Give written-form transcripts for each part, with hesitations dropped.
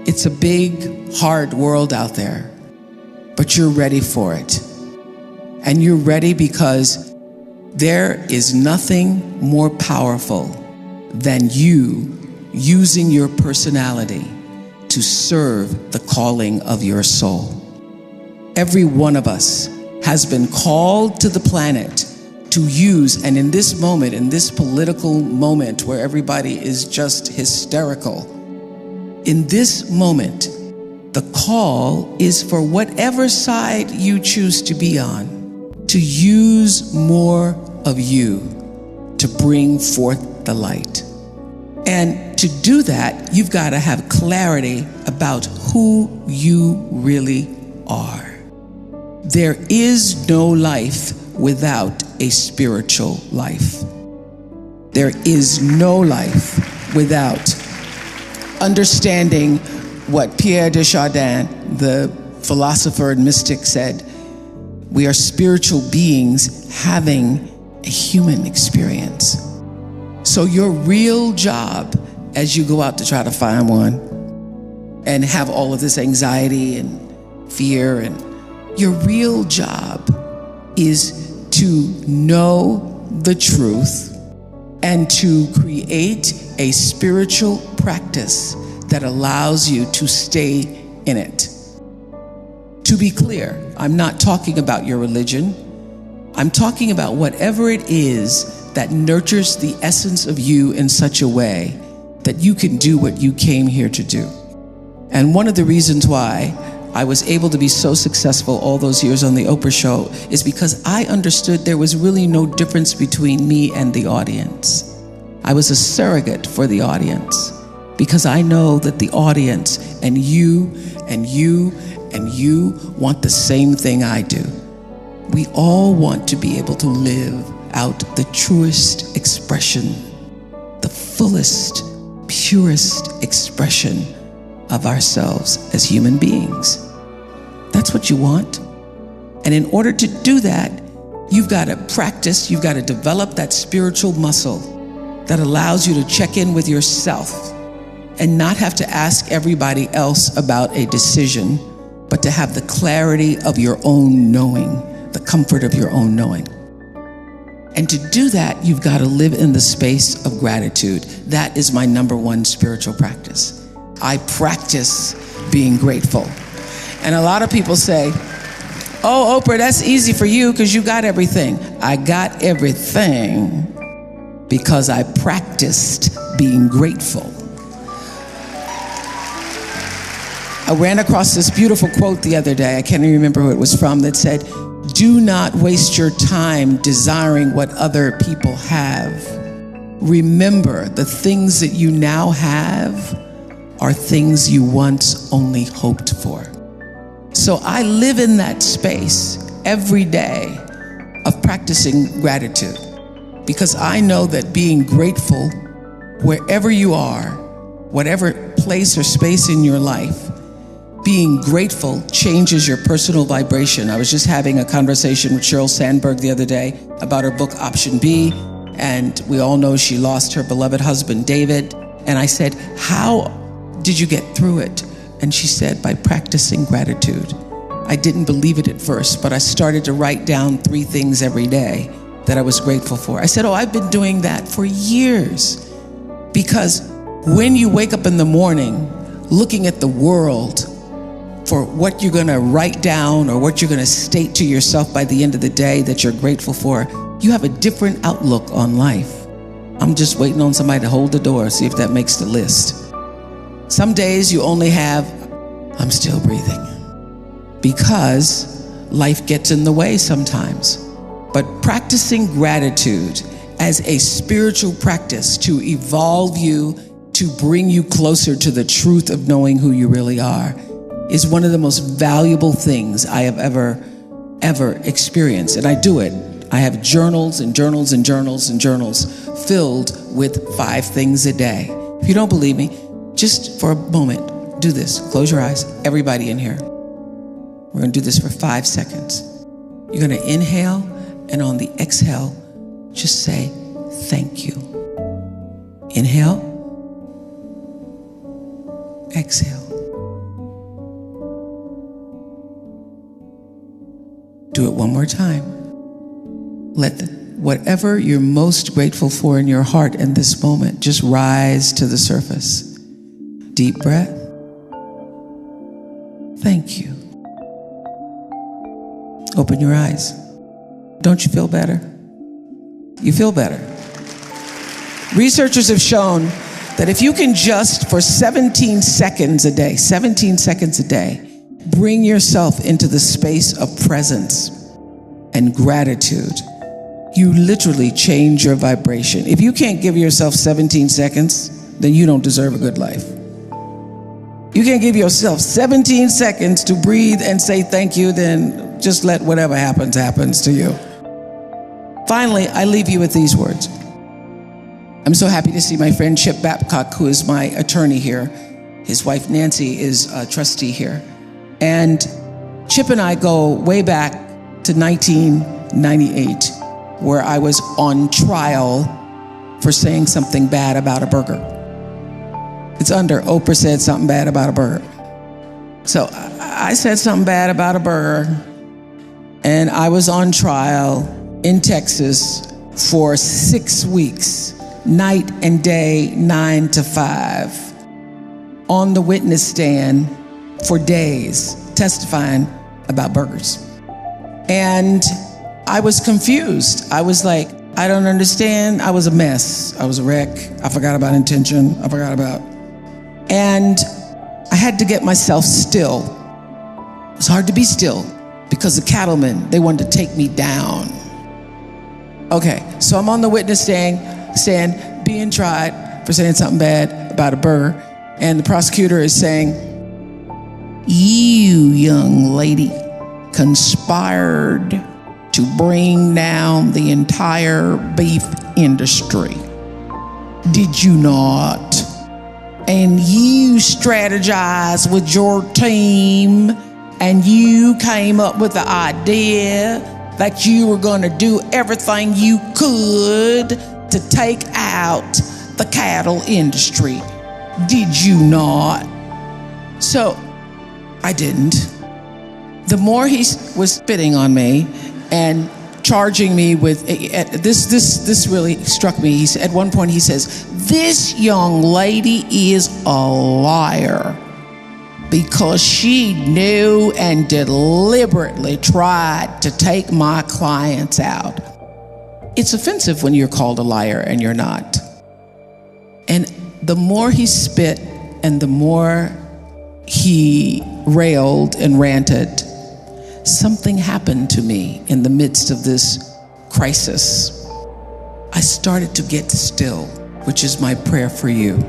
It's a big, hard world out there, but you're ready for it. And you're ready because there is nothing more powerful than you using your personality to serve the calling of your soul. Every one of us has been called to the planet to use, and in this moment, in this political moment where everybody is just hysterical, in this moment, the call is for whatever side you choose to be on, to use more of you to bring forth the light. And to do that, you've got to have clarity about who you really are. There is no life without a spiritual life. There is no life without understanding what Pierre de Chardin, the philosopher and mystic, said. We are spiritual beings having a human experience. So your real job as you go out to try to find one and have all of this anxiety and fear, and your real job is to know the truth and to create a spiritual practice that allows you to stay in it. To be clear, I'm not talking about your religion. I'm talking about whatever it is that nurtures the essence of you in such a way that you can do what you came here to do. And one of the reasons why I was able to be so successful all those years on the Oprah show is because I understood there was really no difference between me and the audience. I was a surrogate for the audience because I know that the audience and you and you and you want the same thing I do. We all want to be able to live out the truest expression, the fullest, purest expression of ourselves as human beings. That's what you want. And in order to do that, you've got to practice, you've got to develop that spiritual muscle that allows you to check in with yourself and not have to ask everybody else about a decision, but to have the clarity of your own knowing, the comfort of your own knowing. And to do that, you've got to live in the space of gratitude. That is my number one spiritual practice. I practice being grateful. And a lot of people say, oh, Oprah, that's easy for you because you got everything. I got everything because I practiced being grateful. I ran across this beautiful quote the other day. I can't even remember who it was from, that said, do not waste your time desiring what other people have. Remember, the things that you now have are things you once only hoped for. So I live in that space every day of practicing gratitude because I know that being grateful wherever you are, whatever place or space in your life, being grateful changes your personal vibration. I was just having a conversation with Sheryl Sandberg the other day about her book, Option B, and we all know she lost her beloved husband, David. And I said, how did you get through it? And she said, by practicing gratitude. I didn't believe it at first, but I started to write down 3 things every day that I was grateful for. I said, oh, I've been doing that for years. Because when you wake up in the morning looking at the world for what you're gonna write down or what you're gonna state to yourself by the end of the day that you're grateful for, you have a different outlook on life. I'm just waiting on somebody to hold the door, see if that makes the list. Some days you only have, I'm still breathing, because life gets in the way sometimes. But practicing gratitude as a spiritual practice to evolve you, to bring you closer to the truth of knowing who you really are, is one of the most valuable things I have ever experienced. And I do it. I have journals and journals and journals and journals filled with 5 things a day. If you don't believe me, just for a moment, do this. Close your eyes, everybody in here. We're gonna do this for 5 seconds. You're gonna inhale, and on the exhale, just say, thank you. Inhale. Exhale. Do it one more time. Let whatever you're most grateful for in your heart in this moment just rise to the surface. Deep breath. Thank you. Open your eyes. Don't you feel better? You feel better. Researchers have shown that if you can just for 17 seconds a day, bring yourself into the space of presence and gratitude, you literally change your vibration. If you can't give yourself 17 seconds, then you don't deserve a good life. You can't give yourself 17 seconds to breathe and say thank you, then just let whatever happens to you. Finally, I leave you with these words. I'm so happy to see my friend Chip Babcock, who is my attorney here. His wife Nancy is a trustee here. And Chip and I go way back to 1998, where I was on trial for saying something bad about a burger. It's under Oprah said something bad about a burger. So I said something bad about a burger, and I was on trial in Texas for 6 weeks, night and day, 9 to 5, on the witness stand for days, testifying about burgers. And I was confused. I was like, I don't understand. I was a mess. I was a wreck. I forgot about intention. And I had to get myself still. It was hard to be still because the cattlemen, they wanted to take me down. Okay, so I'm on the witness stand being tried for saying something bad about a burger. And the prosecutor is saying, you, young lady, conspired to bring down the entire beef industry. Did you not? And you strategized with your team, and you came up with the idea that you were going to do everything you could to take out the cattle industry. Did you not? So I didn't. The more he was spitting on me and charging me with this really struck me. He said, at one point he says, this young lady is a liar because she knew and deliberately tried to take my clients out. It's offensive when you're called a liar and you're not. And the more he spit and the more he railed and ranted, something happened to me in the midst of this crisis. I started to get still, which is my prayer for you.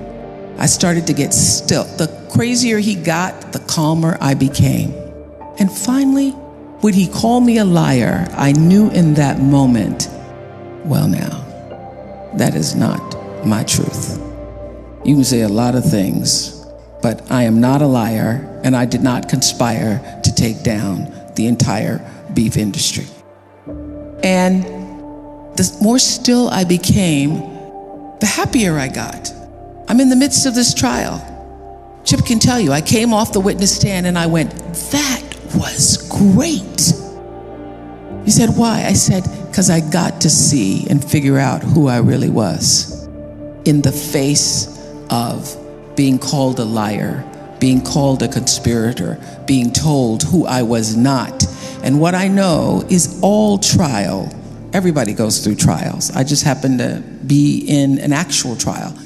I started to get still. The crazier he got, the calmer I became. And finally, when he called me a liar, I knew in that moment, well now, that is not my truth. You can say a lot of things, but I am not a liar, and I did not conspire to take down the entire beef industry. And the more still I became, the happier I got. I'm in the midst of this trial. Chip can tell you, I came off the witness stand and I went, that was great. He said, why? I said, because I got to see and figure out who I really was in the face of being called a liar, being called a conspirator, being told who I was not. And what I know is all trial, everybody goes through trials. I just happen to be in an actual trial.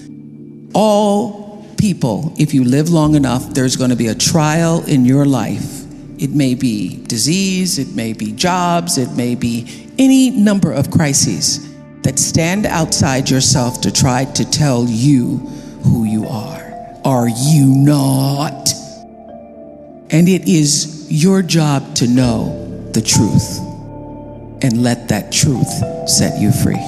All people, if you live long enough, there's going to be a trial in your life. It may be disease, it may be jobs, it may be any number of crises that stand outside yourself to try to tell you who you are. Are you not? And it is your job to know the truth and let that truth set you free.